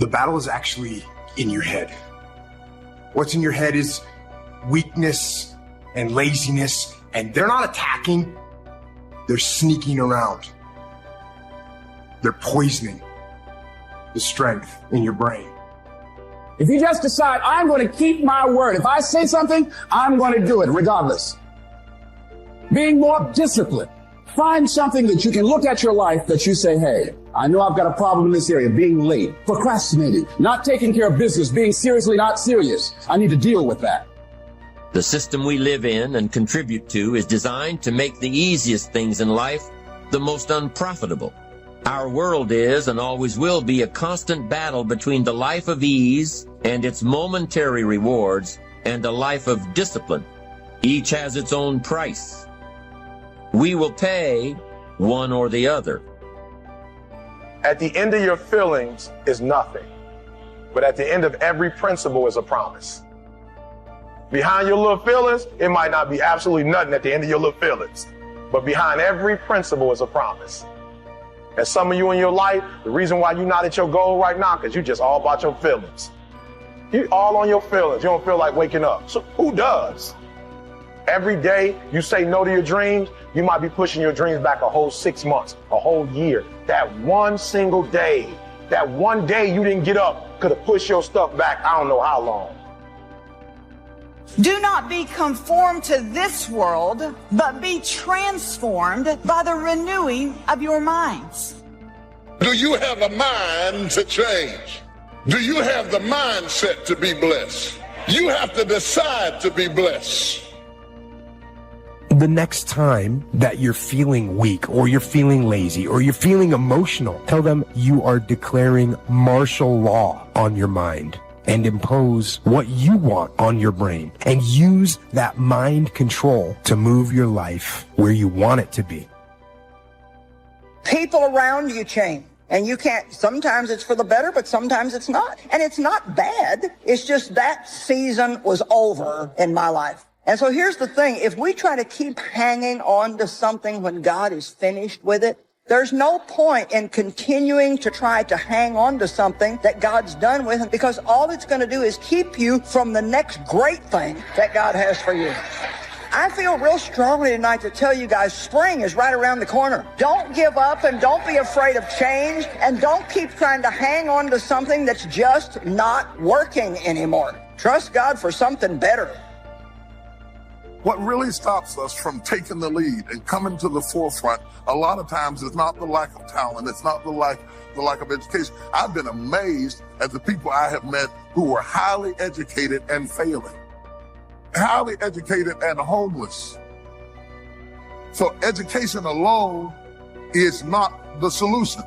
The battle is actually in your head. What's in your head is weakness and laziness, and they're not attacking, they're sneaking around. They're poisoning the strength in your brain. If you just decide, I'm going to keep my word. If I say something, I'm going to do it regardless. Being more disciplined. Find something that you can look at your life that you say, hey, I know I've got a problem in this area, being late, procrastinating, not taking care of business, being seriously not serious. I need to deal with that. The system we live in and contribute to is designed to make the easiest things in life the most unprofitable. Our world is and always will be a constant battle between the life of ease and its momentary rewards and a life of discipline. Each has its own price. We will pay one or the other. At the end of your feelings is nothing, but at the end of every principle is a promise. Behind your little feelings, it might not be absolutely nothing at the end of your little feelings, but behind every principle is a promise. And some of you in your life, the reason why you're not at your goal right now, because you're just all about your feelings. You're all on your feelings. You don't feel like waking up. So who does? Every day you say no to your dreams, you might be pushing your dreams back a whole 6 months, a whole year. That one single day, that one day you didn't get up could have pushed your stuff back I don't know how long. Do not be conformed to this world, but be transformed by the renewing of your minds. Do you have a mind to change? Do you have the mindset to be blessed? You have to decide to be blessed. The next time that you're feeling weak or you're feeling lazy or you're feeling emotional, tell them you are declaring martial law on your mind and impose what you want on your brain and use that mind control to move your life where you want it to be. People around you change. And you can't, sometimes it's for the better, but sometimes it's not. And it's not bad. It's just that season was over in my life. And so here's the thing. If we try to keep hanging on to something when God is finished with it, there's no point in continuing to try to hang on to something that God's done with, because all it's going to do is keep you from the next great thing that God has for you. I feel real strongly tonight to tell you guys, spring is right around the corner. Don't give up and don't be afraid of change, and don't keep trying to hang on to something that's just not working anymore. Trust God for something better. What really stops us from taking the lead and coming to the forefront a lot of times is not the lack of talent. It's not the lack of education. I've been amazed at the people I have met who were highly educated and failing. Highly educated and homeless. So education alone is not the solution.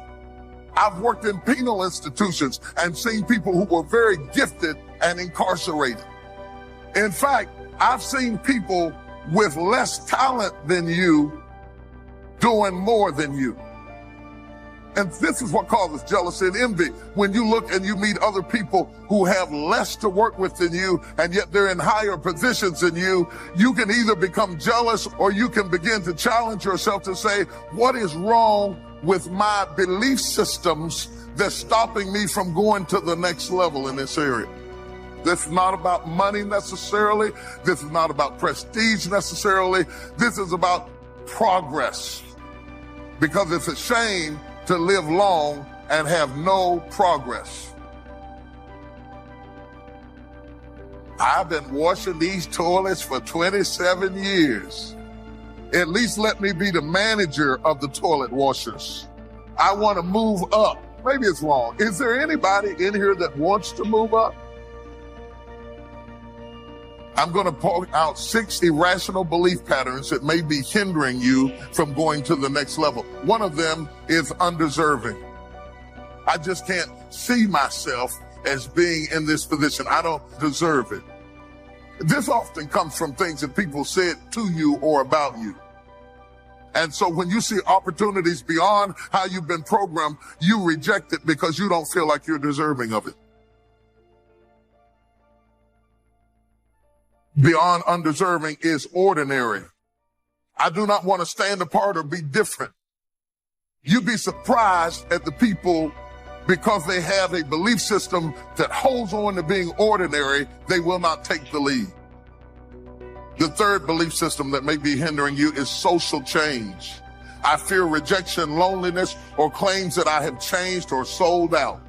I've worked in penal institutions and seen people who were very gifted and incarcerated. In fact, I've seen people with less talent than you doing more than you. And this is what causes jealousy and envy. When you look and you meet other people who have less to work with than you, and yet they're in higher positions than you, you can either become jealous or you can begin to challenge yourself to say, what is wrong with my belief systems that's stopping me from going to the next level in this area? This is not about money necessarily. This is not about prestige necessarily. This is about progress. Because it's a shame to live long and have no progress. I've been washing these toilets for 27 years. At least let me be the manager of the toilet washers. I want to move up. Maybe it's wrong. Is there anybody in here that wants to move up? I'm going to point out 6 irrational belief patterns that may be hindering you from going to the next level. One of them is undeserving. I just can't see myself as being in this position. I don't deserve it. This often comes from things that people said to you or about you. And so when you see opportunities beyond how you've been programmed, you reject it because you don't feel like you're deserving of it. Beyond undeserving is ordinary. I do not want to stand apart or be different. You'd be surprised at the people because they have a belief system that holds on to being ordinary, they will not take the lead. The third belief system that may be hindering you is social change. I fear rejection, loneliness, or claims that I have changed or sold out.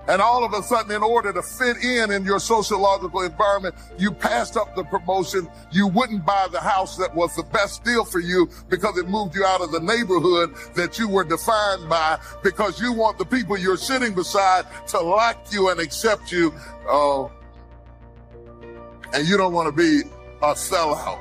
And all of a sudden, in order to fit in your sociological environment, you passed up the promotion. You wouldn't buy the house that was the best deal for you because it moved you out of the neighborhood that you were defined by, because you want the people you're sitting beside to like you and accept you. And you don't want to be a sellout.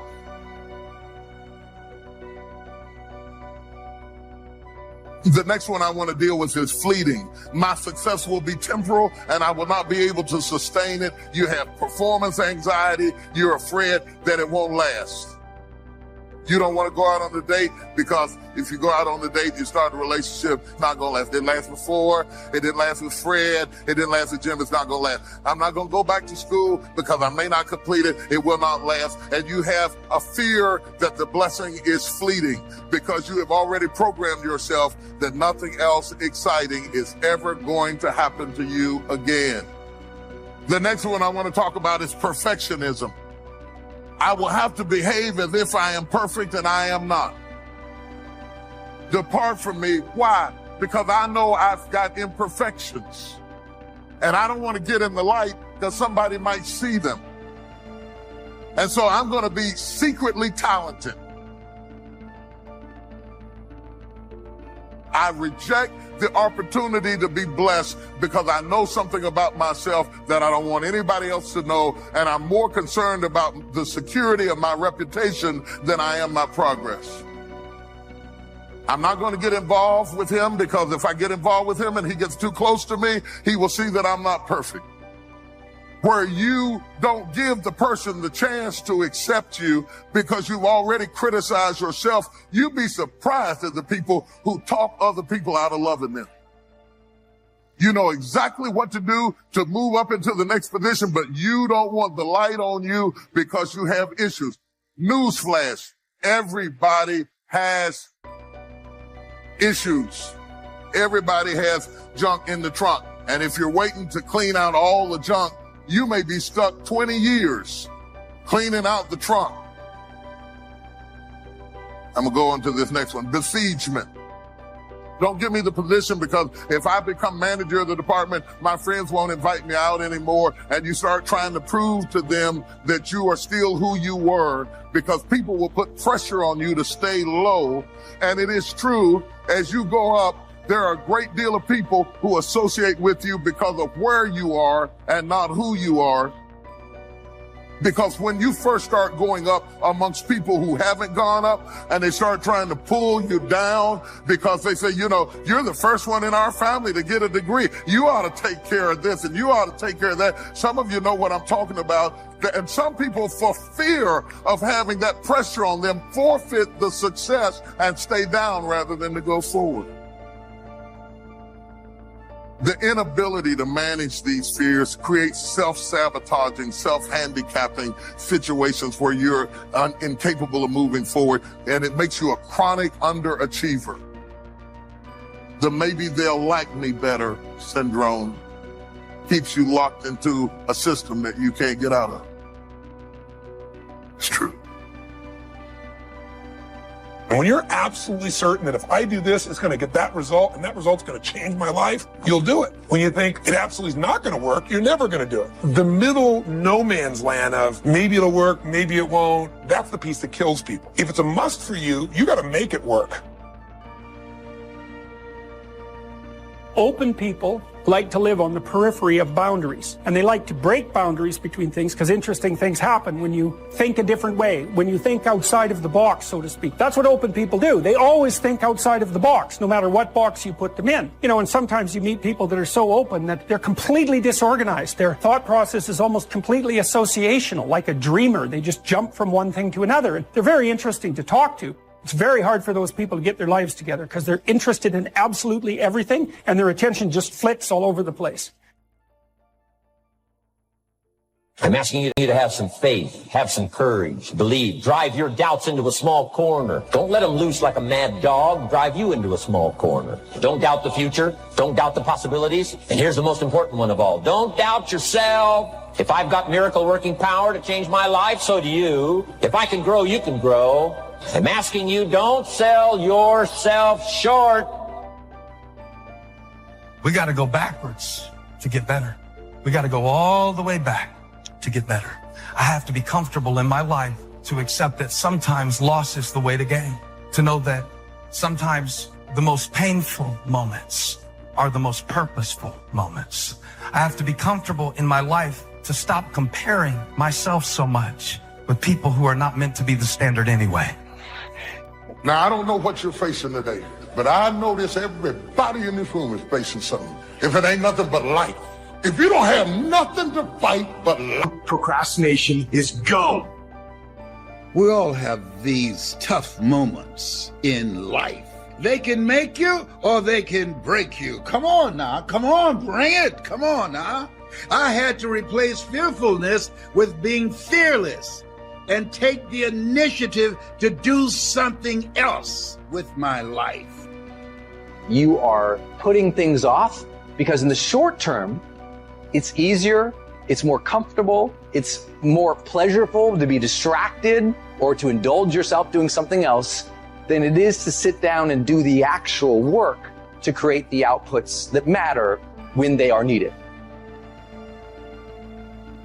The next one I want to deal with is fleeting. My success will be temporal and I will not be able to sustain it. You have performance anxiety. You're afraid that it won't last. You don't want to go out on a date because if you go out on the date, you start a relationship, it's not going to last. It didn't last before. It didn't last with Fred. It didn't last with Jim. It's not going to last. I'm not going to go back to school because I may not complete it. It will not last. And you have a fear that the blessing is fleeting because you have already programmed yourself that nothing else exciting is ever going to happen to you again. The next one I want to talk about is perfectionism. I will have to behave as if I am perfect and I am not. Depart from me. Why? Because I know I've got imperfections. And I don't want to get in the light because somebody might see them. And so I'm going to be secretly talented. I reject the opportunity to be blessed because I know something about myself that I don't want anybody else to know, and I'm more concerned about the security of my reputation than I am my progress. I'm not going to get involved with him because if I get involved with him and he gets too close to me, he will see that I'm not perfect. Where you don't give the person the chance to accept you because you've already criticized yourself, you'd be surprised at the people who talk other people out of loving them. You know exactly what to do to move up into the next position, but you don't want the light on you because you have issues. Newsflash, everybody has issues. Everybody has junk in the trunk. And if you're waiting to clean out all the junk, you may be stuck 20 years cleaning out the trunk. I'm going to go on to this next one. Besiegement. Don't give me the position because if I become manager of the department, my friends won't invite me out anymore. And you start trying to prove to them that you are still who you were because people will put pressure on you to stay low. And it is true, as you go up, there are a great deal of people who associate with you because of where you are and not who you are. Because when you first start going up amongst people who haven't gone up and they start trying to pull you down because they say, you know, you're the first one in our family to get a degree. You ought to take care of this and you ought to take care of that. Some of you know what I'm talking about. And some people, for fear of having that pressure on them, forfeit the success and stay down rather than to go forward. The inability to manage these fears creates self-sabotaging, self-handicapping situations where you're incapable of moving forward, and it makes you a chronic underachiever. The maybe they'll like me better syndrome keeps you locked into a system that you can't get out of. It's true. And when you're absolutely certain that if I do this, it's going to get that result, and that result's going to change my life, you'll do it. When you think it absolutely is not going to work, you're never going to do it. The middle no man's land of maybe it'll work, maybe it won't, that's the piece that kills people. If it's a must for you, you got to make it work. Open people like to live on the periphery of boundaries, and they like to break boundaries between things because interesting things happen when you think a different way, when you think outside of the box, so to speak. That's what open people do. They always think outside of the box, no matter what box you put them in. You know, and sometimes you meet people that are so open that they're completely disorganized. Their thought process is almost completely associational, like a dreamer. They just jump from one thing to another, and they're very interesting to talk to. It's very hard for those people to get their lives together because they're interested in absolutely everything and their attention just flits all over the place. I'm asking you to have some faith, have some courage, believe, drive your doubts into a small corner. Don't let them loose like a mad dog, drive you into a small corner. Don't doubt the future, don't doubt the possibilities, and here's the most important one of all. Don't doubt yourself. If I've got miracle working power to change my life, so do you. If I can grow, you can grow. I'm asking you, don't sell yourself short. We got to go backwards to get better. We got to go all the way back to get better. I have to be comfortable in my life to accept that sometimes loss is the way to gain. To know that sometimes the most painful moments are the most purposeful moments. I have to be comfortable in my life to stop comparing myself so much with people who are not meant to be the standard anyway. Now, I don't know what you're facing today, but I notice everybody in this room is facing something. If it ain't nothing but life. If you don't have nothing to fight but life. Procrastination is go. We all have these tough moments in life. They can make you or they can break you. Come on now. Come on, bring it. Come on now. I had to replace fearfulness with being fearless and take the initiative to do something else with my life. You are putting things off because in the short term, it's easier, it's more comfortable, it's more pleasurable to be distracted or to indulge yourself doing something else than it is to sit down and do the actual work to create the outputs that matter when they are needed.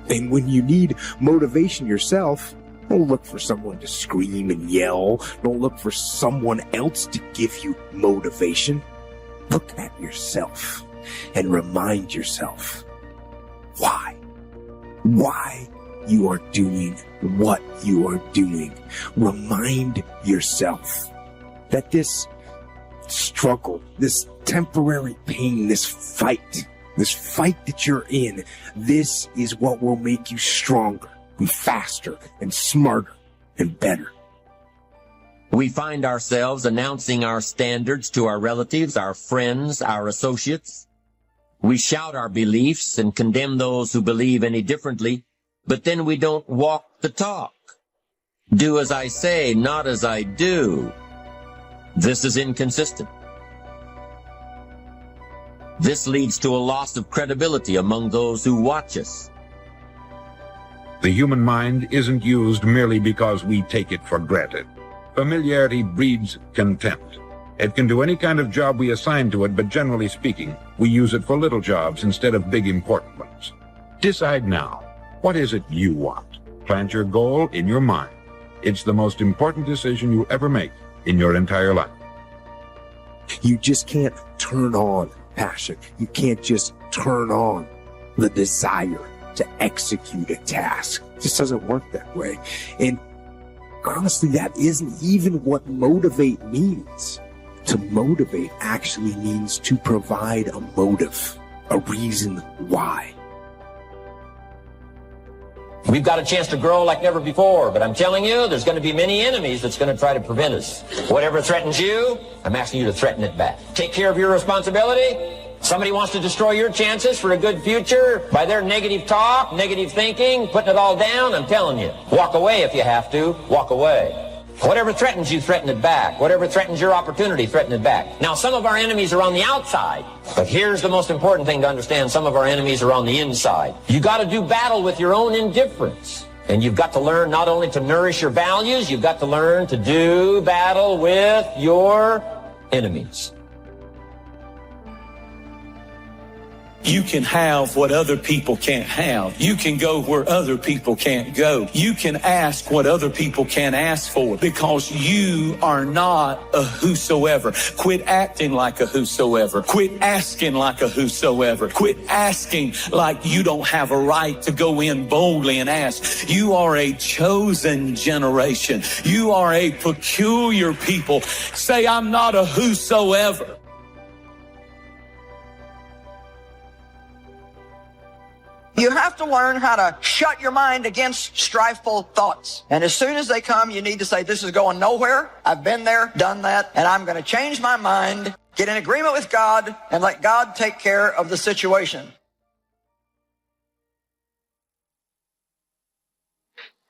And when you need motivation yourself, don't look for someone to scream and yell. Don't look for someone else to give you motivation. Look at yourself and remind yourself why you are doing what you are doing. Remind yourself that this struggle, this temporary pain, this fight that you're in, this is what will make you stronger and faster and smarter and better. We find ourselves announcing our standards to our relatives, our friends, our associates. We shout our beliefs and condemn those who believe any differently, but then we don't walk the talk. Do as I say, not as I do. This is inconsistent. This leads to a loss of credibility among those who watch us. The human mind isn't used merely because we take it for granted. Familiarity breeds contempt. It can do any kind of job we assign to it, but generally speaking, we use it for little jobs instead of big important ones. Decide now. What is it you want? Plant your goal in your mind. It's the most important decision you ever make in your entire life. You just can't turn on passion. You can't just turn on the desire to execute a task. It just doesn't work that way. And honestly, that isn't even what motivate means. To motivate actually means to provide a motive, a reason why. We've got a chance to grow like never before, but I'm telling you, there's going to be many enemies that's going to try to prevent us. Whatever threatens you, I'm asking you to threaten it back. Take care of your responsibility. Somebody wants to destroy your chances for a good future by their negative talk, negative thinking, putting it all down, I'm telling you, walk away if you have to, walk away. Whatever threatens you, threaten it back. Whatever threatens your opportunity, threaten it back. Now, some of our enemies are on the outside, but here's the most important thing to understand. Some of our enemies are on the inside. You got to do battle with your own indifference. And you've got to learn not only to nourish your values, you've got to learn to do battle with your enemies. You can have what other people can't have. You can go where other people can't go. You can ask what other people can't ask for because you are not a whosoever. Quit acting like a whosoever. Quit asking like a whosoever. Quit asking like you don't have a right to go in boldly and ask. You are a chosen generation. You are a peculiar people. Say, I'm not a whosoever. You have to learn how to shut your mind against strifeful thoughts. And as soon as they come, you need to say, this is going nowhere. I've been there, done that, and I'm going to change my mind, get in agreement with God, and let God take care of the situation.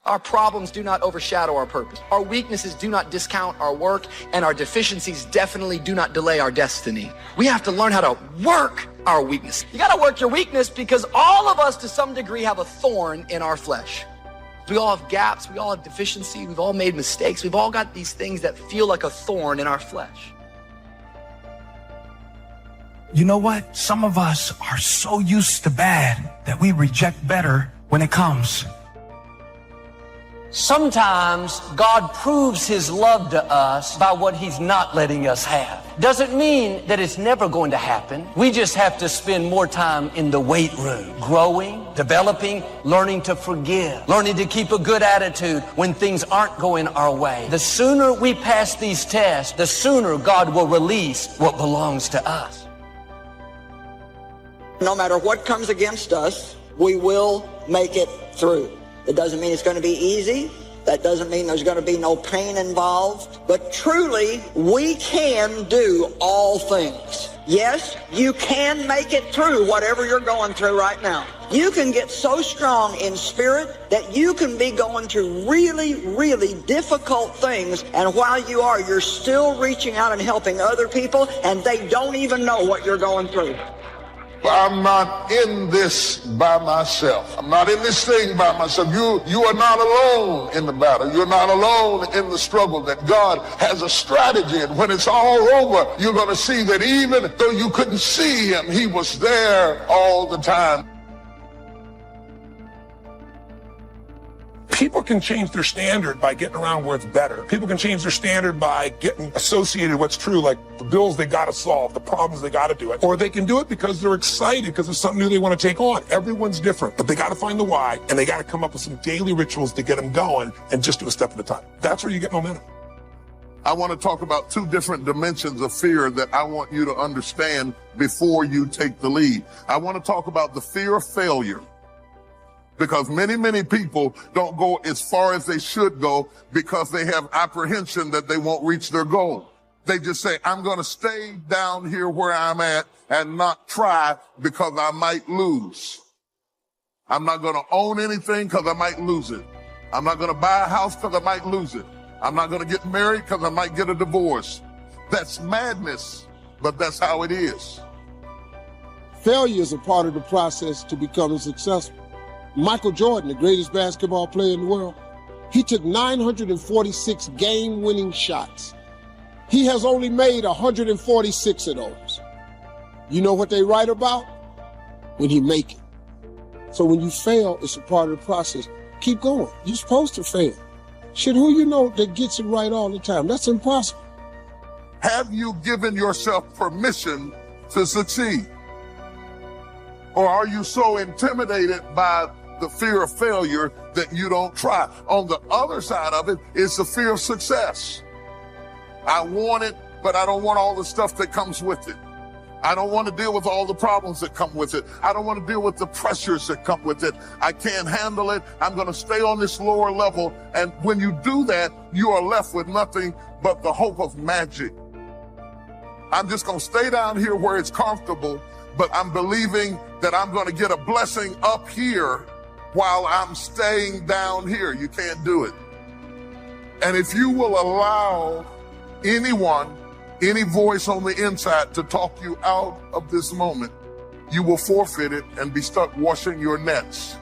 Our problems do not overshadow our purpose. Our weaknesses do not discount our work, and our deficiencies definitely do not delay our destiny. We have to learn how to work our weakness. You got to work your weakness because all of us to some degree have a thorn in our flesh. We all have gaps. We all have deficiency. We've all made mistakes. We've all got these things that feel like a thorn in our flesh. You know what? Some of us are so used to bad that we reject better when it comes. Sometimes God proves his love to us by what he's not letting us have. Doesn't mean that it's never going to happen. We just have to spend more time in the weight room, growing, developing, learning to forgive, learning to keep a good attitude when things aren't going our way. The sooner we pass these tests, the sooner God will release what belongs to us. No matter what comes against us, we will make it through. It doesn't mean it's going to be easy. That doesn't mean there's going to be no pain involved. But truly, we can do all things. Yes, you can make it through whatever you're going through right now. You can get so strong in spirit that you can be going through really, really difficult things. And while you are, you're still reaching out and helping other people, and they don't even know what you're going through. I'm not in this by myself. I'm not in this thing by myself. You are not alone in the battle. You're not alone in the struggle. That God has a strategy, and when it's all over, you're going to see that even though you couldn't see him, he was there all the time. People can change their standard by getting around where it's better. People can change their standard by getting associated with what's true, like the bills they got to solve, the problems they got to do it. Or they can do it because they're excited, because it's something new they want to take on. Everyone's different, but they got to find the why, and they got to come up with some daily rituals to get them going, and just do a step at a time. That's where you get momentum. I want to talk about two different dimensions of fear that I want you to understand before you take the lead. I want to talk about the fear of failure. Because many people don't go as far as they should go because they have apprehension that they won't reach their goal. They just say, I'm going to stay down here where I'm at and not try because I might lose. I'm not going to own anything because I might lose it. I'm not going to buy a house because I might lose it. I'm not going to get married because I might get a divorce. That's madness, but that's how it is. Failure is a part of the process to becoming successful. Michael Jordan, the greatest basketball player in the world, he took 946 game-winning shots. He has only made 146 of those. You know what they write about? When he make it. So when you fail, it's a part of the process. Keep going. You're supposed to fail. Shit, who you know that gets it right all the time? That's impossible. Have you given yourself permission to succeed? Or are you so intimidated by the fear of failure that you don't try? On the other side of it is the fear of success. I want it, but I don't want all the stuff that comes with it. I don't want to deal with all the problems that come with it. I don't want to deal with the pressures that come with it. I can't handle it. I'm going to stay on this lower level. And when you do that, you are left with nothing but the hope of magic. I'm just going to stay down here where it's comfortable, but I'm believing that I'm going to get a blessing up here while I'm staying down here. You can't do it. And if you will allow anyone, any voice on the inside to talk you out of this moment, you will forfeit it and be stuck washing your nets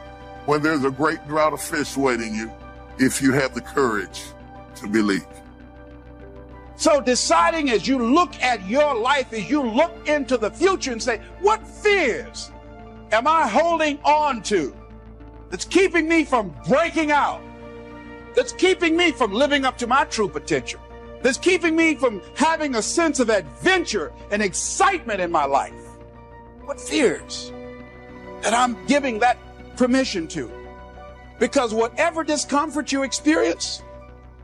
when there's a great drought of fish waiting you, if you have the courage to believe. So deciding as you look at your life, as you look into the future and say, what fears am I holding on to that's keeping me from breaking out, that's keeping me from living up to my true potential, that's keeping me from having a sense of adventure and excitement in my life? What fears that I'm giving that permission to? Because whatever discomfort you experience,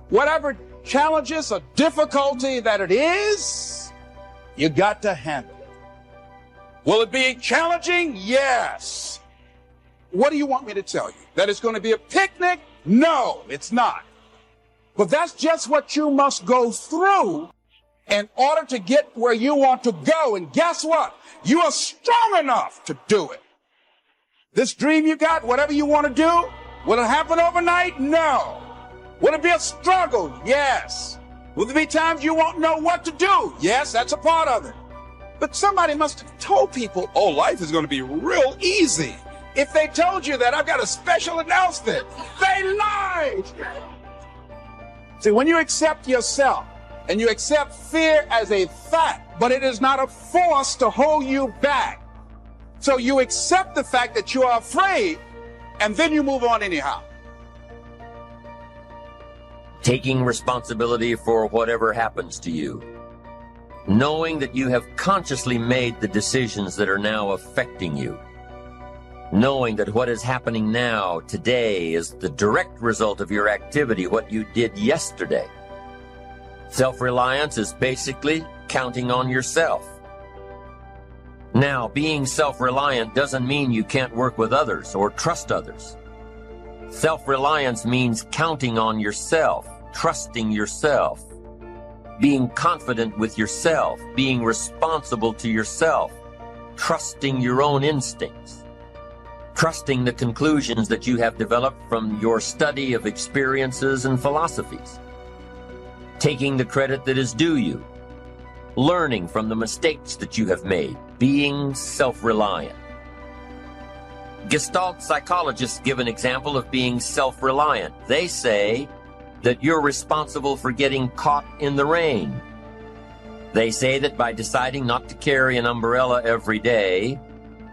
whatever challenges or difficulty that it is, you got to handle it. Will it be challenging? Yes. What do you want me to tell you? That it's going to be a picnic? No, it's not. But that's just what you must go through in order to get where you want to go. And guess what? You are strong enough to do it. This dream you got, whatever you want to do, Will it happen overnight? No. Will it be a struggle? Yes. Will there be times you won't know what to do? Yes, that's a part of it. But somebody must have told people, oh, life is going to be real easy. If they told you that, I've got a special announcement. They lied. See, when you accept yourself and you accept fear as a fact, but it is not a force to hold you back. So you accept the fact that you are afraid, and then you move on anyhow. Taking responsibility for whatever happens to you. Knowing that you have consciously made the decisions that are now affecting you. Knowing that what is happening now, today, is the direct result of your activity, what you did yesterday. Self-reliance is basically counting on yourself. Now, being self-reliant doesn't mean you can't work with others or trust others. Self-reliance means counting on yourself, trusting yourself, being confident with yourself, being responsible to yourself, trusting your own instincts. Trusting the conclusions that you have developed from your study of experiences and philosophies. Taking the credit that is due you. Learning from the mistakes that you have made. Being self-reliant. Gestalt psychologists give an example of being self-reliant. They say that you're responsible for getting caught in the rain. They say that by deciding not to carry an umbrella every day,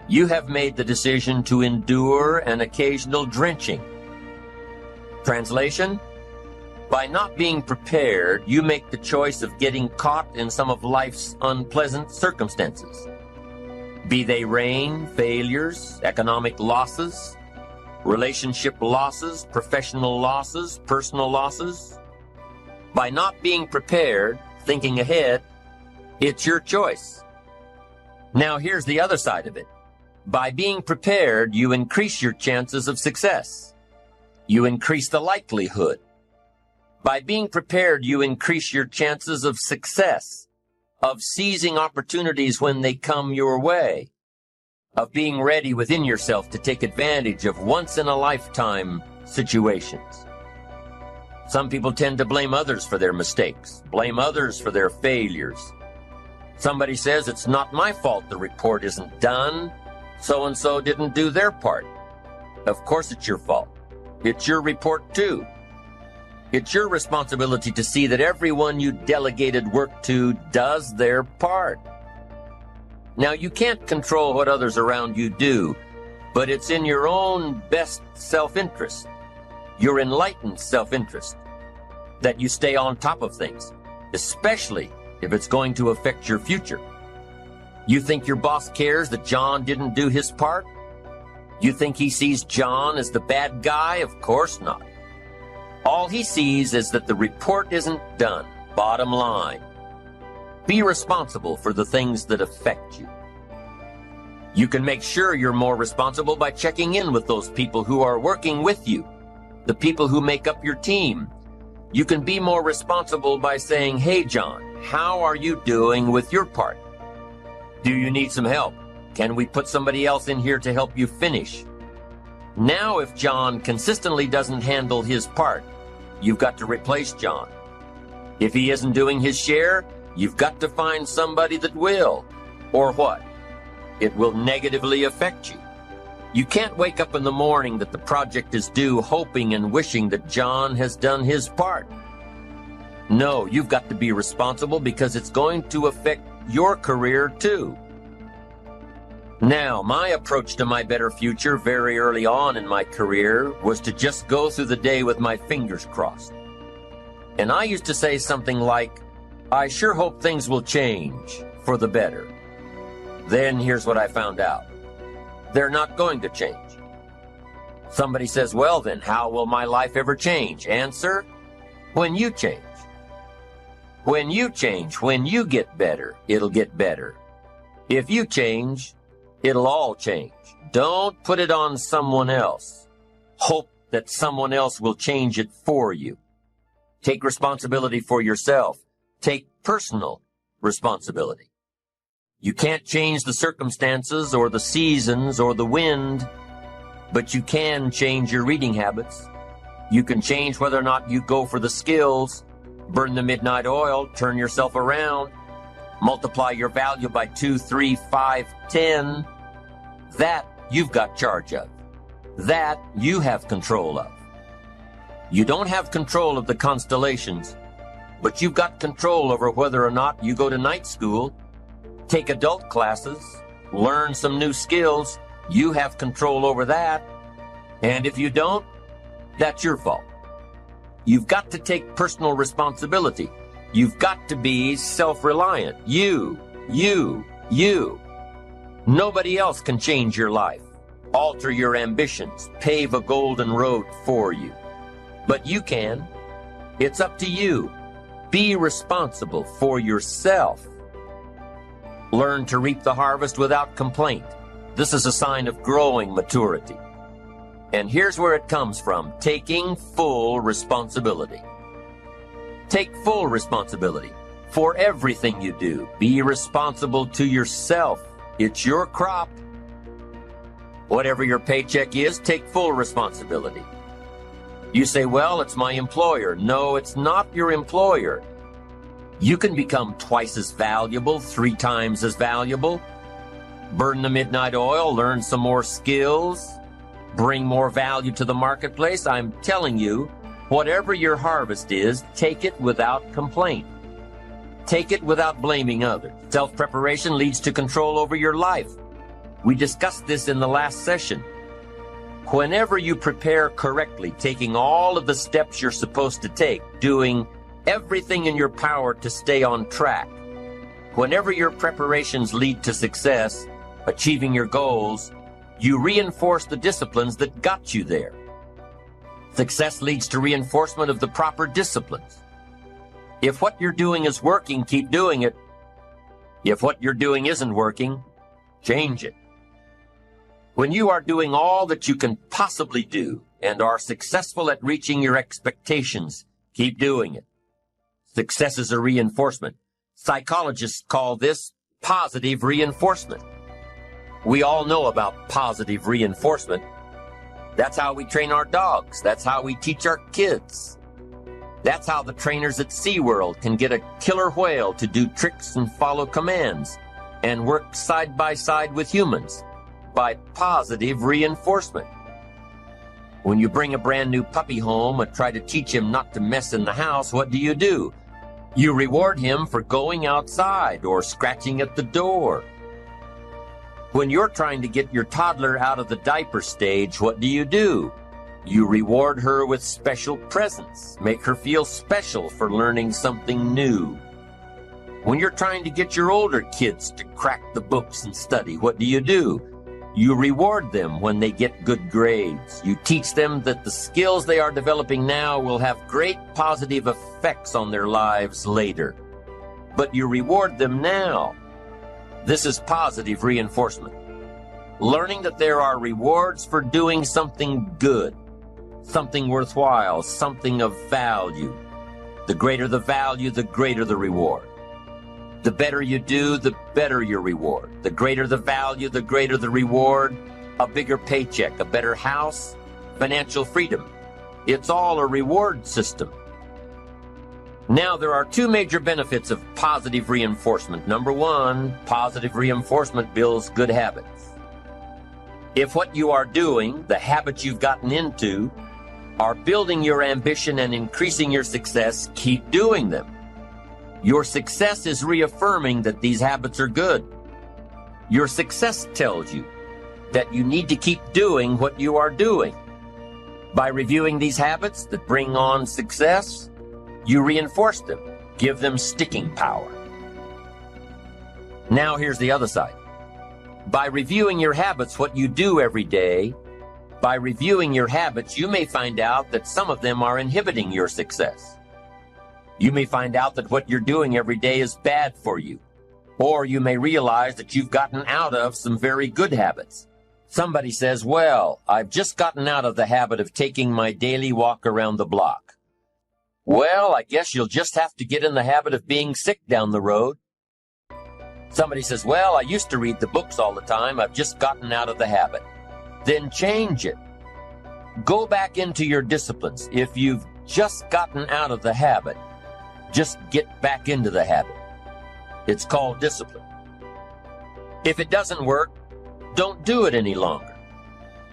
you have made the decision to endure an occasional drenching. Translation? By not being prepared, you make the choice of getting caught in some of life's unpleasant circumstances. Be they rain, failures, economic losses, relationship losses, professional losses, personal losses. By not being prepared, thinking ahead, it's your choice. Now here's the other side of it. By being prepared, you increase your chances of success. You increase the likelihood. By being prepared, you increase your chances of success, of seizing opportunities when they come your way, of being ready within yourself to take advantage of once-in-a-lifetime situations. Some people tend to blame others for their mistakes, blame others for their failures. Somebody says, it's not my fault the report isn't done. So-and-so didn't do their part. Of course it's your fault. It's your report too. It's your responsibility to see that everyone you delegated work to does their part. Now, you can't control what others around you do, but it's in your own best self-interest, your enlightened self-interest, that you stay on top of things, especially if it's going to affect your future. You think your boss cares that John didn't do his part? You think he sees John as the bad guy? Of course not. All he sees is that the report isn't done. Bottom line. Be responsible for the things that affect you. You can make sure you're more responsible by checking in with those people who are working with you, the people who make up your team. You can be more responsible by saying, hey, John, how are you doing with your part? Do you need some help? Can we put somebody else in here to help you finish? Now, if John consistently doesn't handle his part, you've got to replace John. If he isn't doing his share, you've got to find somebody that will. Or what? It will negatively affect you. You can't wake up in the morning that the project is due hoping and wishing that John has done his part. No, you've got to be responsible because it's going to affect your career too. Now, my approach to my better future very early on in my career was to just go through the day with my fingers crossed. And I used to say something like, I sure hope things will change for the better. Then here's what I found out. They're not going to change. Somebody says, well then, how will my life ever change? Answer, when you change. When you change, when you get better, it'll get better. If you change, it'll all change. Don't put it on someone else. Hope that someone else will change it for you. Take responsibility for yourself. Take personal responsibility. You can't change the circumstances or the seasons or the wind, But you can change your reading habits. You can change whether or not you go for the skills, burn the midnight oil, turn yourself around, multiply your value by 2, 3, 5, 10. That you've got charge of. That you have control of. You don't have control of the constellations, but you've got control over whether or not you go to night school, take adult classes, learn some new skills. You have control over that. And if you don't, that's your fault. You've got to take personal responsibility. You've got to be self-reliant. You. Nobody else can change your life, alter your ambitions, pave a golden road for you. But you can. It's up to you. Be responsible for yourself. Learn to reap the harvest without complaint. This is a sign of growing maturity. And here's where it comes from: taking full responsibility. Take full responsibility for everything you do. Be responsible to yourself. It's your crop. Whatever your paycheck is, take full responsibility. You say, well, it's my employer. No, it's not your employer. You can become twice as valuable, 3 times as valuable. Burn the midnight oil, learn some more skills, bring more value to the marketplace. I'm telling you, whatever your harvest is, take it without complaint. Take it without blaming others. Self-preparation leads to control over your life. We discussed this in the last session. Whenever you prepare correctly, taking all of the steps you're supposed to take, doing everything in your power to stay on track, whenever your preparations lead to success, achieving your goals, you reinforce the disciplines that got you there. Success leads to reinforcement of the proper disciplines. If what you're doing is working, keep doing it. If what you're doing isn't working, change it. When you are doing all that you can possibly do and are successful at reaching your expectations, keep doing it. Success is a reinforcement. Psychologists call this positive reinforcement. We all know about positive reinforcement. That's how we train our dogs. That's how we teach our kids. That's how the trainers at SeaWorld can get a killer whale to do tricks and follow commands and work side by side with humans by positive reinforcement. When you bring a brand new puppy home and try to teach him not to mess in the house, what do? You reward him for going outside or scratching at the door. When you're trying to get your toddler out of the diaper stage, what do? You reward her with special presents, make her feel special for learning something new. When you're trying to get your older kids to crack the books and study, what do? You reward them when they get good grades. You teach them that the skills they are developing now will have great positive effects on their lives later. But you reward them now. This is positive reinforcement. Learning that there are rewards for doing something good, something worthwhile, something of value. The greater the value, the greater the reward. The better you do, the better your reward. The greater the value, the greater the reward. A bigger paycheck, a better house, financial freedom. It's all a reward system. Now, there are 2 major benefits of positive reinforcement. Number 1, positive reinforcement builds good habits. If what you are doing, the habits you've gotten into, are building your ambition and increasing your success, keep doing them. Your success is reaffirming that these habits are good. Your success tells you that you need to keep doing what you are doing. By reviewing these habits that bring on success, you reinforce them, give them sticking power. Now here's the other side. By reviewing your habits, what you do every day, by reviewing your habits, you may find out that some of them are inhibiting your success. You may find out that what you're doing every day is bad for you. Or you may realize that you've gotten out of some very good habits. Somebody says, well, I've just gotten out of the habit of taking my daily walk around the block. Well, I guess you'll just have to get in the habit of being sick down the road. Somebody says, well, I used to read the books all the time. I've just gotten out of the habit. then change it. Go back into your disciplines. If you've just gotten out of the habit, just get back into the habit. It's called discipline. If it doesn't work, don't do it any longer.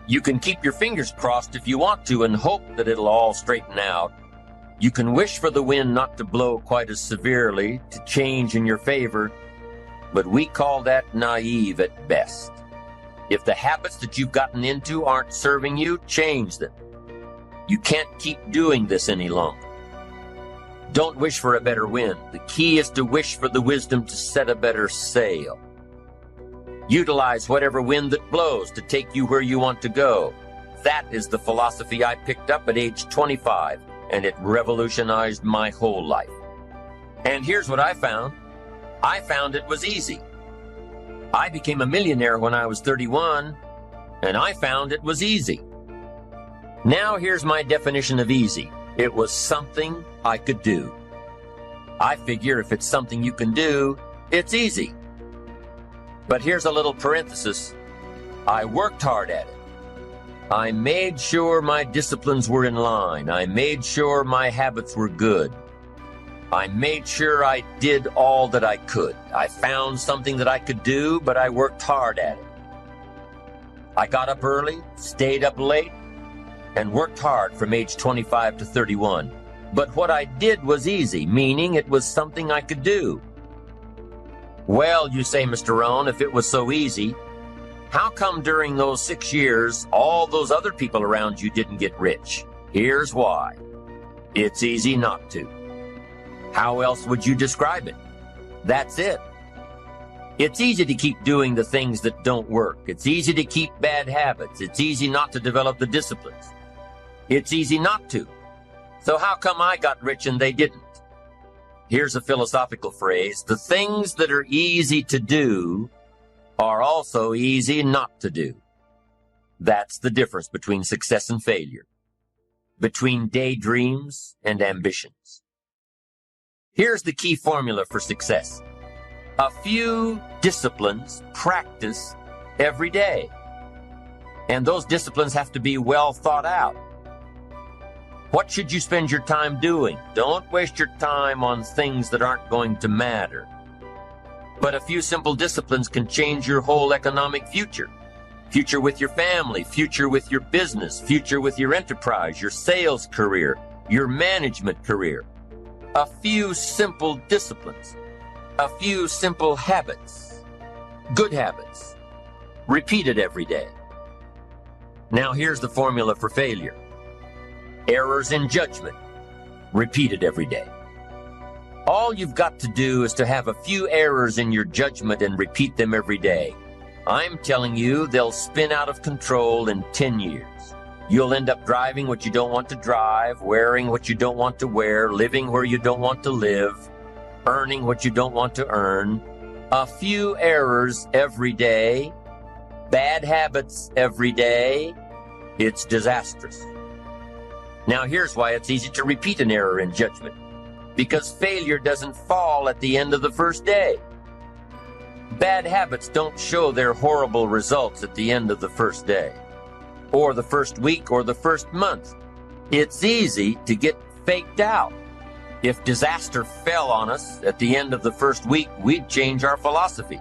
You can keep your fingers crossed if you want to and hope that it'll all straighten out. You can wish for the wind not to blow quite as severely, to change in your favor, but we call that naive at best. If the habits that you've gotten into aren't serving you, change them. You can't keep doing this any longer. Don't wish for a better wind. The key is to wish for the wisdom to set a better sail. Utilize whatever wind that blows to take you where you want to go. That is the philosophy I picked up at age 25, and it revolutionized my whole life. And here's what I found. I found it was easy. I became a millionaire when I was 31, and I found it was easy. Now here's my definition of easy. It was something I could do. I figure if it's something you can do, it's easy. But here's a little parenthesis. I worked hard at it. I made sure my disciplines were in line. I made sure my habits were good. I made sure I did all that I could. I found something that I could do, but I worked hard at it. I got up early, stayed up late, and worked hard from age 25 to 31. But what I did was easy, meaning it was something I could do. Well, you say, Mr. Rohn, if it was so easy, how come during those 6 years, all those other people around you didn't get rich? Here's why. It's easy not to. How else would you describe it? That's it. It's easy to keep doing the things that don't work. It's easy to keep bad habits. It's easy not to develop the disciplines. It's easy not to. So how come I got rich and they didn't? Here's a philosophical phrase. The things that are easy to do are also easy not to do. That's the difference between success and failure, between daydreams and ambitions. Here's the key formula for success. A few disciplines practiced every day. And those disciplines have to be well thought out. What should you spend your time doing? Don't waste your time on things that aren't going to matter. But a few simple disciplines can change your whole economic future. Future with your family, future with your business, future with your enterprise, your sales career, your management career. A few simple disciplines, a few simple habits, good habits, repeated every day. Now here's the formula for failure. Errors in judgment, repeated every day. All you've got to do is to have a few errors in your judgment and repeat them every day. I'm telling you, they'll spin out of control in 10 years. You'll end up driving what you don't want to drive, wearing what you don't want to wear, living where you don't want to live, earning what you don't want to earn. A few errors every day, bad habits every day. It's disastrous. Now here's why it's easy to repeat an error in judgment. Because failure doesn't fall at the end of the first day. Bad habits don't show their horrible results at the end of the first day, or the first week, or the first month. It's easy to get faked out. If disaster fell on us at the end of the first week, we'd change our philosophy.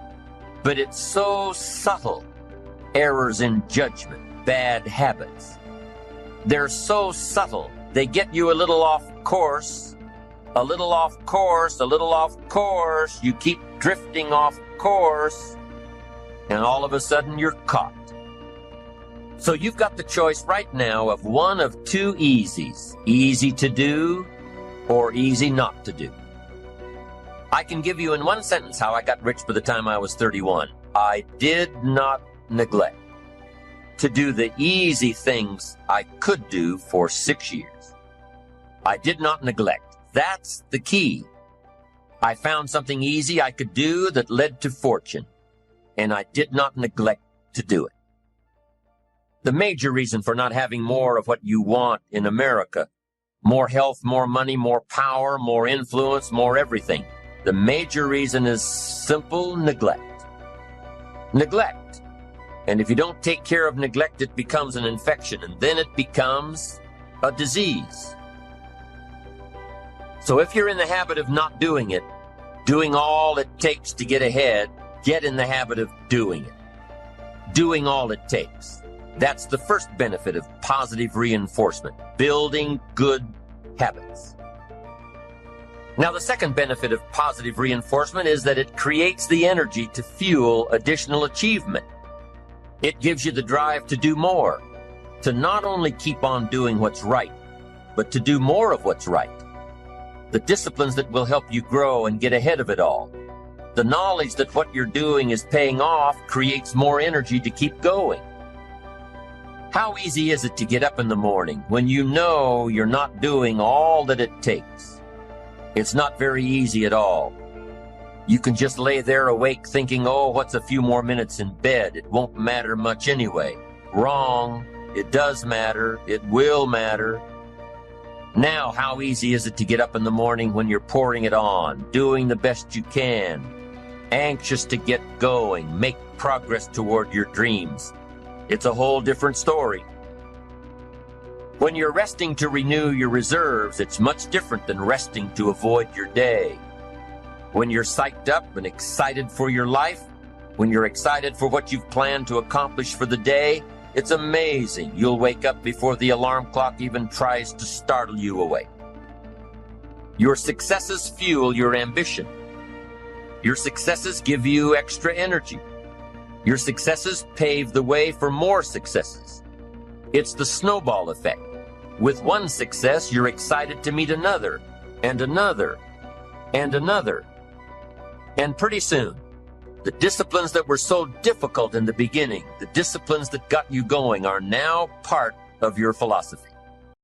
But it's so subtle. Errors in judgment, bad habits. They're so subtle. They get you a little off course, a little off course, a little off course. You keep drifting off course, and all of a sudden you're caught. So you've got the choice right now of one of two easies. Easy to do or easy not to do. I can give you in one sentence how I got rich by the time I was 31. I did not neglect to do the easy things I could do for 6 years. I did not neglect. That's the key. I found something easy I could do that led to fortune, and I did not neglect to do it. The major reason for not having more of what you want in America, more health, more money, more power, more influence, more everything, the major reason is simple neglect. Neglect. And if you don't take care of neglect, it becomes an infection, and then it becomes a disease. So if you're in the habit of not doing it, doing all it takes to get ahead, get in the habit of doing it. Doing all it takes. That's the first benefit of positive reinforcement, building good habits. Now, the second benefit of positive reinforcement is that it creates the energy to fuel additional achievement. It gives you the drive to do more, to not only keep on doing what's right, but to do more of what's right. The disciplines that will help you grow and get ahead of it all. The knowledge that what you're doing is paying off creates more energy to keep going. How easy is it to get up in the morning when you know you're not doing all that it takes? It's not very easy at all. You can just lay there awake thinking, oh, what's a few more minutes in bed? It won't matter much anyway. Wrong. It does matter. It will matter. Now, how easy is it to get up in the morning when you're pouring it on, doing the best you can, anxious to get going, make progress toward your dreams? It's a whole different story. When you're resting to renew your reserves, it's much different than resting to avoid your day. When you're psyched up and excited for your life, when you're excited for what you've planned to accomplish for the day, it's amazing. You'll wake up before the alarm clock even tries to startle you awake. Your successes fuel your ambition. Your successes give you extra energy. Your successes pave the way for more successes. It's the snowball effect. With one success, you're excited to meet another, and another, and another. And pretty soon, the disciplines that were so difficult in the beginning, the disciplines that got you going, are now part of your philosophy.